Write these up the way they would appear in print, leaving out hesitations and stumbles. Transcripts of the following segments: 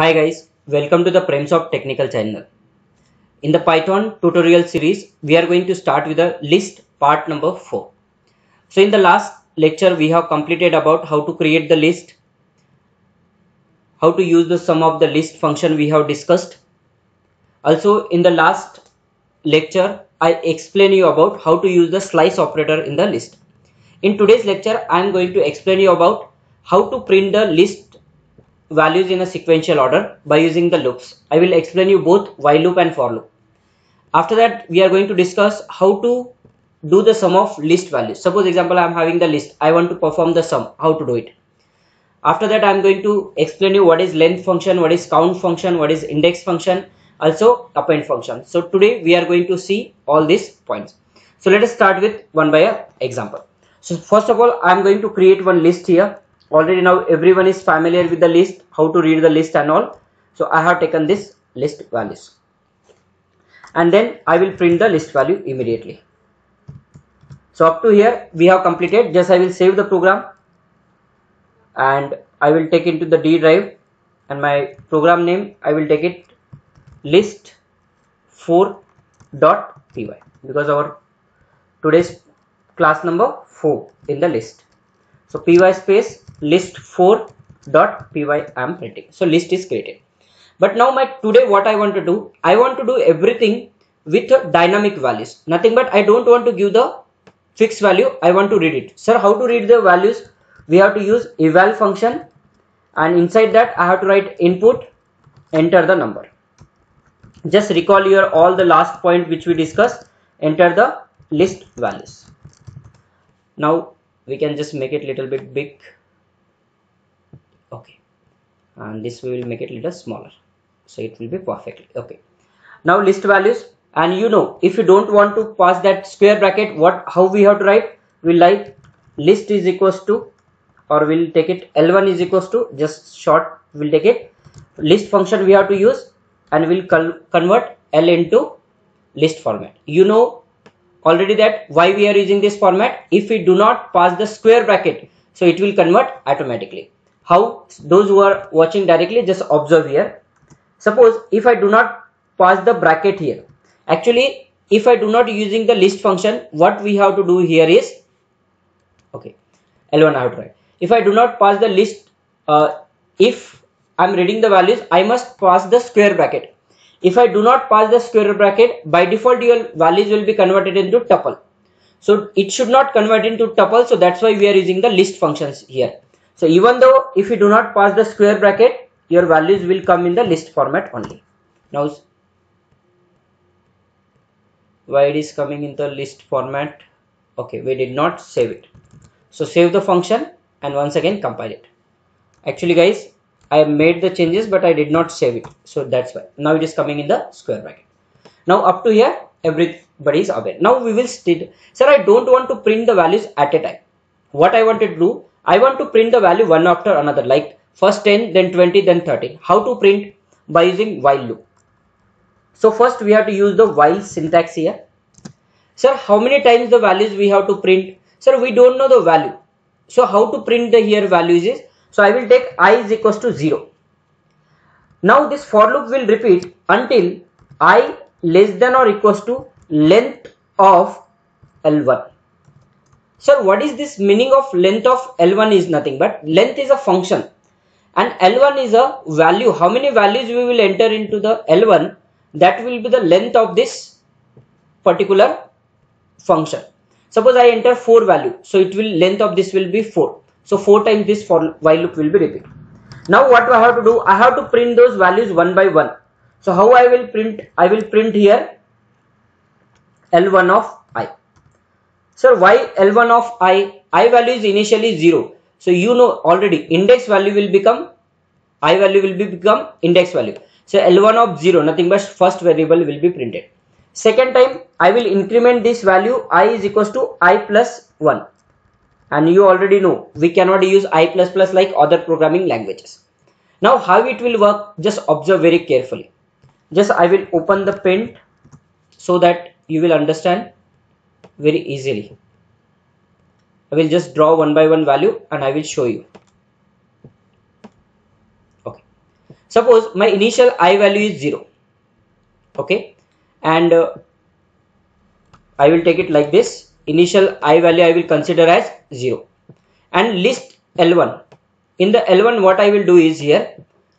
Hi guys, welcome to the Premsoft Technical channel. In the Python tutorial series, we are going to start with the list part number 4. So in the last lecture, we have completed about how to create the list, how to use the sum of the list function we have discussed. Also in the last lecture, I explain you about how to use the slice operator in the list. In today's lecture, I am going to explain you about how to print the list values in a sequential order by using the loops. I will explain you both while loop and for loop. After that, we are going to discuss how to do the sum of list values. Suppose example, I am having the list. I want to perform the sum. How to do it? After that, I am going to explain you what is length function, what is count function, what is index function, also append function. So today we are going to see all these points. So let us start with one by a example. So first of all, I am going to create one list here. Already now everyone is familiar with the list, how to read the list and all. So I have taken this list values. And then I will print the list value immediately. So up to here we have completed. Just I will save the program and I will take into the D drive, and my program name I will take it list4.py because our today's class number 4 in the list. So py space list4.py I am printing. So list is created. But now today what I want to do, I want to do everything with dynamic values. Nothing but I don't want to give the fixed value. I want to read it. Sir, how to read the values? We have to use eval function, and inside that I have to write input, enter the number. Just recall your all the last point which we discussed. Enter the list values. Now we can just make it little bit big. Okay, and this we will make it little smaller, so it will be perfectly okay. Now list values, and you know, if you don't want to pass that square bracket, how we have to write? We'll like list is equals to, or we'll take it L1 is equals to, just short we'll take it list function we have to use, and we'll convert L into list format. You know already that why we are using this format. If we do not pass the square bracket, so it will convert automatically. How? Those who are watching directly, just observe here. Suppose if I do not pass the bracket here, actually if I do not using the list function, what we have to do here is, okay, L1 I have to write. If I do not pass the list, if I am reading the values, I must pass the square bracket. If I do not pass the square bracket, by default your values will be converted into tuple. So it should not convert into tuple. So that's why we are using the list functions here. So even though if you do not pass the square bracket, your values will come in the list format only. Now why it is coming in the list format? Okay, we did not save it. So save the function and once again compile it. Actually guys, I have made the changes but I did not save it, so that's why now it is coming in the square bracket. Now up to here everybody is aware. Now we will state, sir, I don't want to print the values at a time. What I want to do, I want to print the value one after another, like first 10, then 20, then 30. How to print? By using while loop. So first we have to use the while syntax here. Sir, how many times the values we have to print? Sir, we don't know the value. So how to print the here values is, so I will take I is equals to 0. Now this for loop will repeat until I less than or equals to length of L1. Sir, what is this meaning of length of L1? Is nothing but length is a function and L1 is a value. How many values we will enter into the L1, that will be the length of this particular function. Suppose I enter 4 value, so it will length of this will be 4. So 4 times this for while loop will be repeated. Now what do I have to do? I have to print those values one by one. So how I will print? I will print here L1 of I. Sir, why L1 of I? I value is initially 0. So you know already index value will become, I value will become index value. So L1 of 0, nothing but first variable will be printed. Second time I will increment this value, I is equals to I plus 1. And you already know we cannot use I plus plus like other programming languages. Now how it will work, just observe very carefully. Just I will open the Paint so that you will understand very easily. I will just draw one by one value and I will show you. Okay. Suppose my initial I value is 0. Okay, and I will take it like this. Initial I value I will consider as 0, and list L1. In the L1, what I will do is here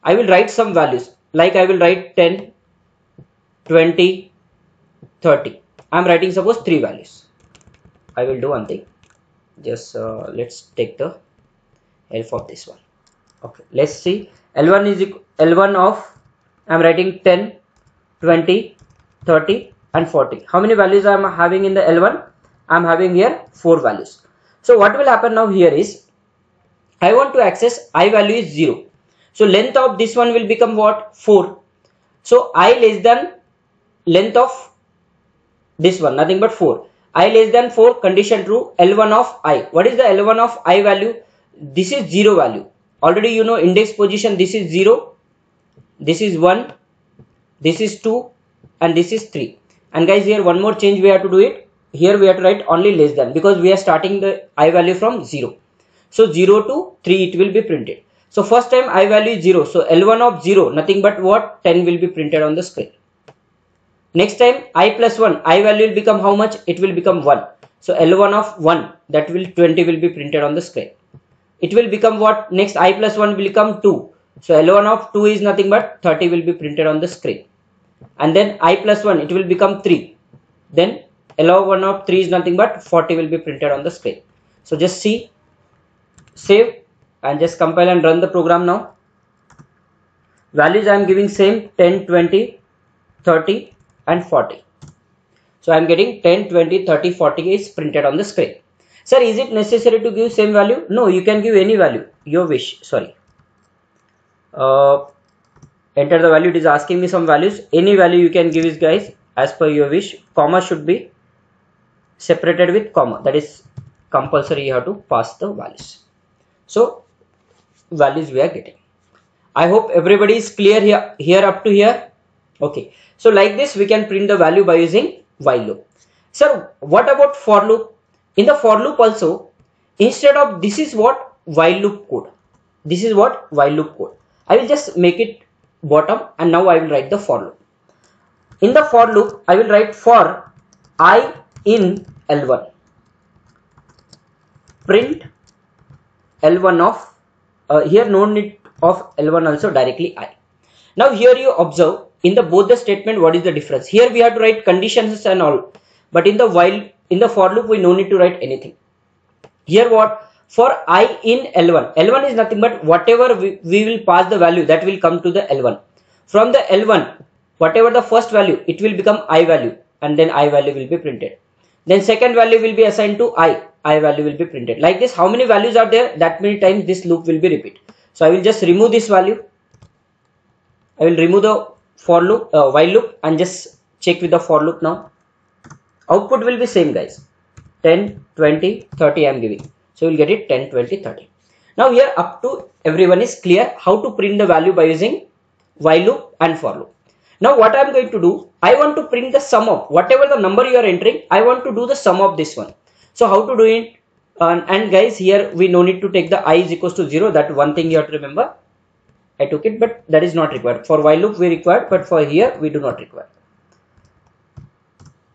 I will write some values, like I will write 10, 20, 30. I am writing suppose 3 values. I will do one thing. Just let's take the help of this one. Okay, let's see. L1 is L1 of, I am writing 10, 20, 30 and 40. How many values I am having in the L1? I am having here 4 values. So what will happen now here is, I want to access I value is 0. So length of this one will become what? 4. So I less than length of this one, nothing but 4. I less than 4, condition true, L1 of I. What is the L1 of I value? This is 0 value. Already you know index position, this is 0, this is 1, this is 2 and this is 3. And guys, here one more change we have to do it. Here we have to write only less than, because we are starting the I value from 0. So 0 to 3 it will be printed. So first time I value is 0. So L1 of 0, nothing but what? 10 will be printed on the screen. Next time I plus 1, I value will become how much? It will become 1. So L1 of 1, that will 20 will be printed on the screen. It will become what? Next I plus 1 will become 2. So L1 of 2 is nothing but 30 will be printed on the screen. And then I plus 1, it will become 3. Then L1 of 3 is nothing but 40 will be printed on the screen. So just see, save and just compile and run the program now. Values I am giving same 10, 20, 30 and 40. So I am getting 10, 20, 30, 40 is printed on the screen. Sir, is it necessary to give same value? No, you can give any value, your wish. Sorry. Enter the value. It is asking me some values. Any value you can give is, guys, as per your wish. Comma should be separated with comma. That is compulsory. You have to pass the values. So values we are getting. I hope everybody is clear here up to here. Okay. So like this we can print the value by using while loop. Sir, what about for loop? In the for loop also, instead of this is what? While loop code. This is what? While loop code. I will just make it bottom and now I will write the for loop. In the for loop, I will write for I in L1. Print L1 of, here no need of L1 also, directly I. Now here you observe in the both the statement what is the difference. Here we have to write conditions and all, but in the while, in the for loop we no need to write anything. Here what? For I in L1. L1 is nothing but whatever we will pass the value, that will come to the L1. From the L1, whatever the first value, it will become I value and then I value will be printed. Then second value will be assigned to I value will be printed. Like this, how many values are there? That many times this loop will be repeat. So I will just remove this value. I will remove the for loop, while loop and just check with the for loop now. Output will be same, guys. 10, 20, 30 I am giving. So you will get it 10, 20, 30. Now here up to everyone is clear how to print the value by using while loop and for loop. Now what I am going to do, I want to print the sum of whatever the number you are entering. I want to do the sum of this one. So how to do it? And guys, here we no need to take the I is equals to 0. That one thing you have to remember. I took it, but that is not required. For while loop we required, but for here we do not require.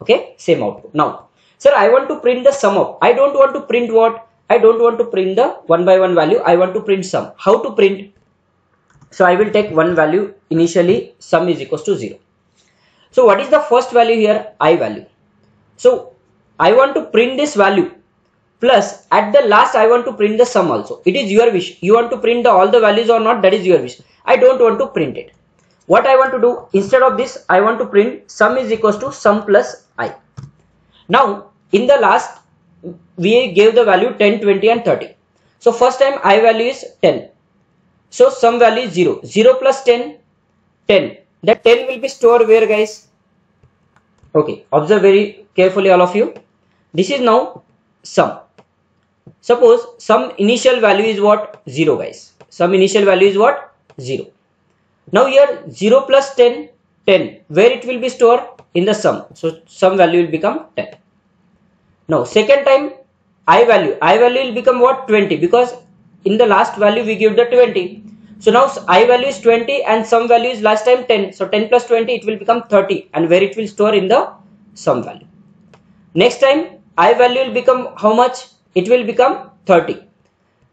Okay, same output. Now, sir, I want to print the sum of. I don't want to print what? I don't want to print the one by one value. I want to print sum. How to print? So I will take one value initially, sum is equals to 0. So what is the first value here? I value. So I want to print this value plus at the last I want to print the sum also. It is your wish. You want to print all the values or not, that is your wish. I don't want to print it. What I want to do, instead of this, I want to print sum is equals to sum plus I. Now in the last we gave the value 10, 20 and 30. So first time I value is 10. So sum value is 0. 0 plus 10, 10. That 10 will be stored where, guys? Okay, observe very carefully all of you. This is now sum. Suppose sum initial value is what? 0, guys. Sum initial value is what? 0. Now here 0 plus 10, 10. Where it will be stored? In the sum. So sum value will become 10. Now second time I value will become what? 20, because in the last value we give the 20. So now I value is 20 and sum value is last time 10. So 10 plus 20, it will become 30, and where it will store in the sum value. Next time I value will become how much? It will become 30,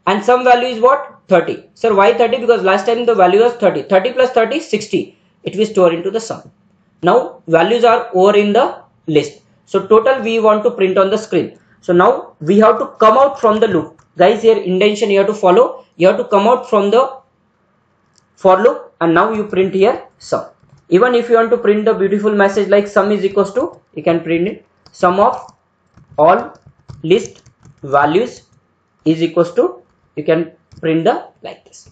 and sum value is what? 30. Sir, why 30? Because last time the value was 30. 30 plus 30 is 60. It will store into the sum. Now values are over in the list. So total we want to print on the screen. So now we have to come out from the loop. Guys, here indentation you have to follow. You have to come out from the for loop, and now you print here sum. Even if you want to print the beautiful message like sum is equals to, you can print it sum of all list values is equals to, you can print the like this.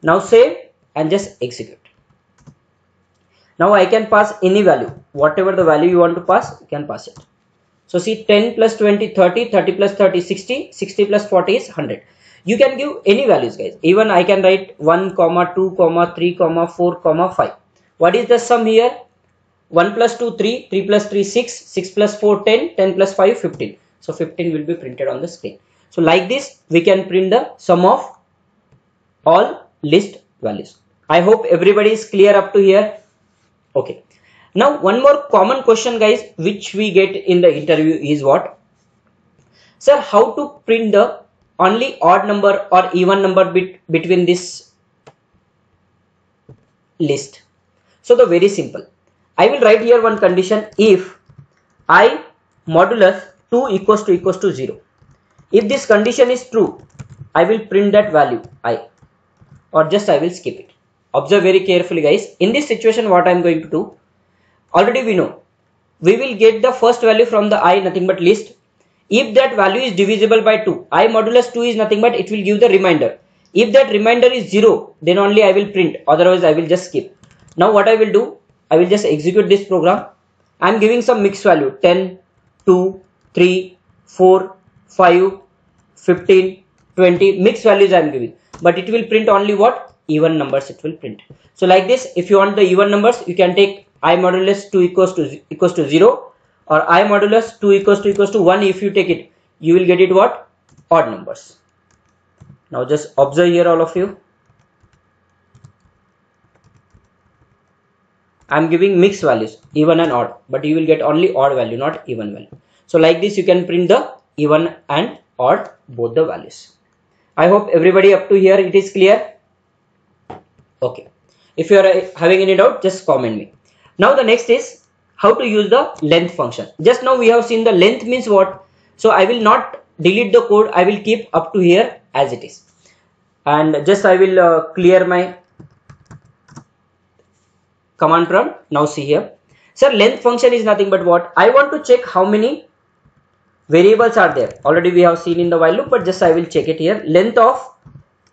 Now save and just execute. Now I can pass any value, whatever the value you want to pass, you can pass it. So see, 10 plus 20 30, 30 plus 30 60, 60 plus 40 is 100. You can give any values, guys. Even I can write 1 comma 2 comma 3 comma 4 comma 5. What is the sum here? 1 plus 2 3, 3 plus 3 6, 6 plus 4 10, 10 plus 5 15. So 15 will be printed on the screen. So like this we can print the sum of all list values. I hope everybody is clear up to here. Okay. Now one more common question, guys, which we get in the interview is what? Sir, how to print the only odd number or even number between this list? So the very simple. I will write here one condition: if I modulus 2 equals to 0. If this condition is true, I will print that value I, or just I will skip it. Observe very carefully, guys. In this situation, what I am going to do, already we know, we will get the first value from the I, nothing but list. If that value is divisible by 2, I modulus 2 is nothing but it will give the remainder. If that remainder is 0, then only I will print, otherwise I will just skip. Now what I will do, I will just execute this program. I am giving some mixed value 10, 2, 3, 4, 5, 15, 20, mixed values I am giving. But it will print only what? Even numbers it will print. So like this, if you want the even numbers, you can take I modulus 2 equals to 0, or I modulus 2 equals to 1. If you take it, you will get it what? Odd numbers. Now just observe here, all of you. I am giving mixed values, even and odd, but you will get only odd value, not even value. So like this, you can print the even and odd both the values. I hope everybody up to here it is clear. Okay. If you are having any doubt, just comment me. Now the next is how to use the length function. Just now we have seen the length means what. So I will not delete the code. I will keep up to here as it is. And just I will clear my command prompt. Now see here. Sir, length function is nothing but what? I want to check how many variables are there. Already we have seen in the while loop, but just I will check it here. Length of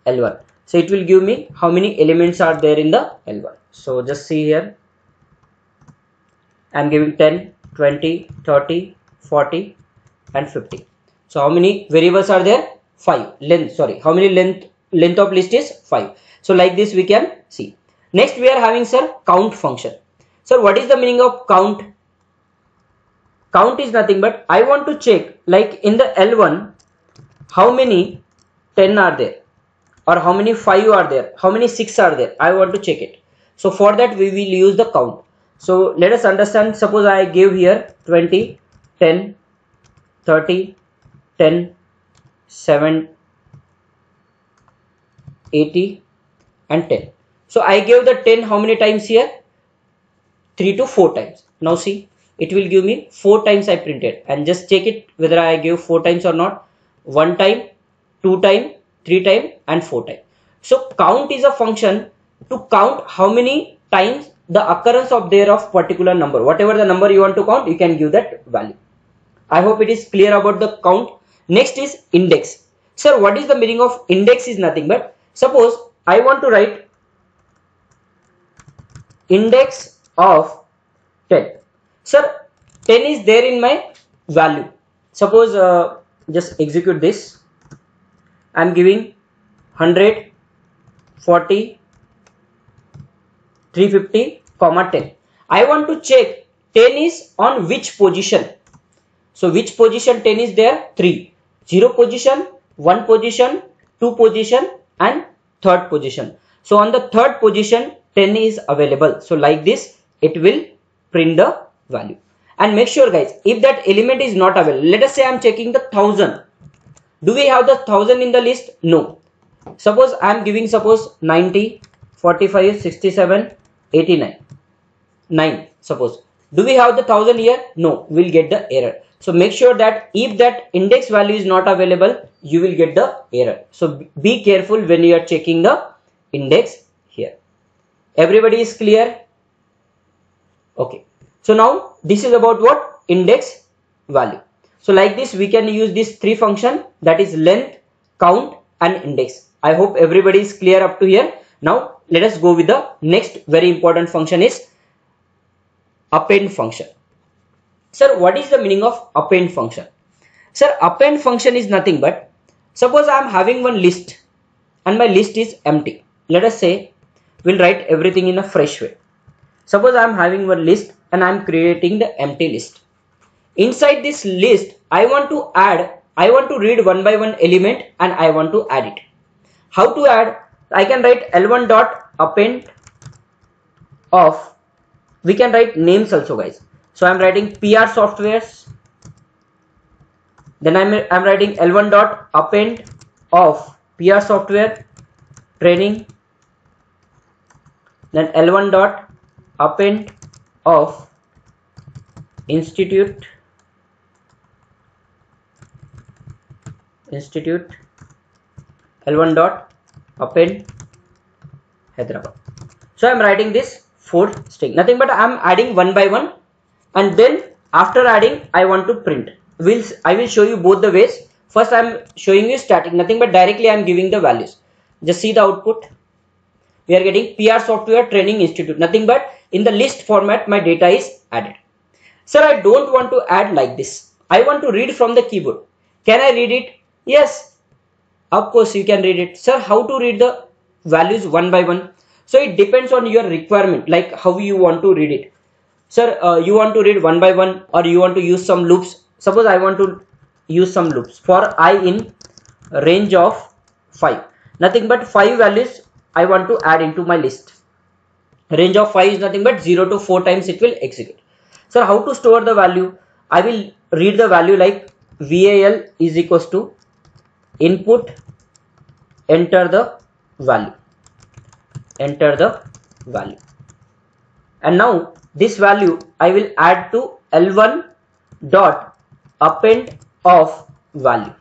L1. So it will give me how many elements are there in the L1. So just see here. I am giving 10, 20, 30, 40 and 50. So how many variables are there? 5. Length, sorry. How many length of list is 5. So like this we can see. Next we are having, sir, count function. Sir, what is the meaning of count? Count is nothing but I want to check, like in the L1, how many 10 are there, or how many 5 are there, how many 6 are there. I want to check it. So for that we will use the count. So let us understand. Suppose I give here 20, 10, 30, 10, 7, 80 and 10. So I gave the 10 how many times here? 3 to 4 times. Now see, it will give me 4 times I printed, and just check it whether I gave 4 times or not. 1 time, 2 time, 3 time and 4 time. So count is a function to count how many times the occurrence of there of particular number. Whatever the number you want to count, you can give that value. I hope it is clear about the count. Next is index. Sir, what is the meaning of index? Is nothing but, suppose I want to write index of 10. Sir, 10 is there in my value. Suppose just execute this. I am giving 100, 40, 350, 10. I want to check 10 is on which position. So which position 10 is there? 3. 0 position, 1 position, 2 position and 3rd position. So on the third position 10 is available. So like this it will print the value. And make sure guys, if that element is not available, let us say I am checking the 1000. Do we have the 1000 in the list? No. Suppose I am giving 90, 45, 67, 89, 9 suppose. Do we have the 1000 here? No, we'll get the error. So make sure that if that index value is not available, you will get the error. So be careful when you are checking the index here. Everybody is clear? Okay. So now this is about what? Index value. So like this we can use these three functions, that is length, count and index. I hope everybody is clear up to here. Now let us go with the next very important function is append function. Sir, what is the meaning of append function? Sir, append function is nothing but, suppose I am having one list and my list is empty. Let us say we'll write everything in a fresh way. Suppose I am having one list and I am creating the empty list. Inside this list I want to read one by one element and I want to add it. How to add? I can write L1 dot append of, we can write names also guys. So I'm writing PR softwares, then I'm writing L1 dot append of PR software training, then L1 dot append of institute, L1 dot append Hyderabad. So I'm writing this 4 string, nothing but I'm adding one by one, and then after adding I want to print. I will show you both the ways. First I'm showing you static, nothing but directly I'm giving the values. Just see the output. We are getting PR software training institute, nothing but in the list format my data is added. Sir, I don't want to add like this. I want to read from the keyboard. Can I read it? Yes, of course you can read it. Sir, how to read the values one by one? So it depends on your requirement, like how you want to read it. Sir, you want to read one by one or you want to use some loops. Suppose I want to use some loops for I in range of 5. Nothing but 5 values I want to add into my list. Range of 5 is nothing but 0 to 4 times it will execute. Sir, how to store the value? I will read the value like VAL is equals to input, enter the value, and now this value I will add to L1 dot append of value.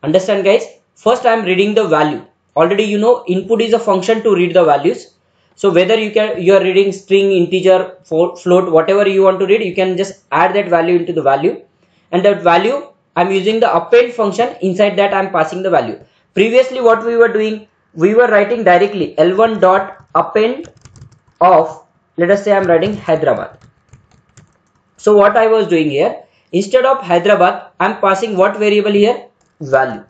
Understand guys? First I am reading the value. Already you know input is a function to read the values. So whether you are reading string, integer, float, whatever you want to read, you can just add that value into the value, and that value I'm using the append function. Inside that I'm passing the value. Previously what we were doing, we were writing directly L1 dot append of, let us say I'm writing Hyderabad. So what I was doing here, instead of Hyderabad I'm passing what variable here? Value,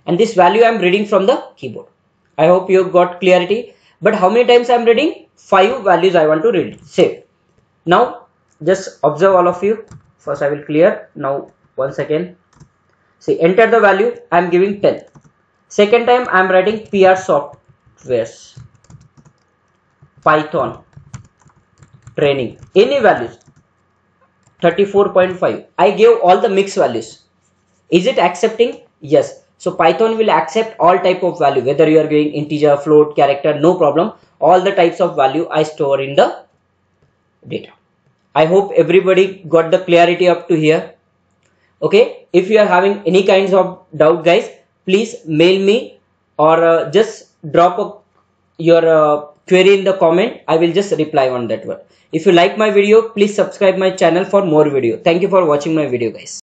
and this value I'm reading from the keyboard. I hope you got clarity. But how many times I'm reading? 5 values I want to read. Save. Now just observe all of you. First I will clear. Now once again, see, enter the value. I'm giving 10. Second time I'm writing PR softwares, Python training, any values, 34.5. I gave all the mixed values. Is it accepting? Yes. So Python will accept all type of value, whether you are giving integer, float, character, no problem. All the types of value I store in the data. I hope everybody got the clarity up to here. Okay, if you are having any kinds of doubt guys, please mail me or just drop your query in the comment. I will just reply on that one. If you like my video, please subscribe my channel for more video. Thank you for watching my video guys.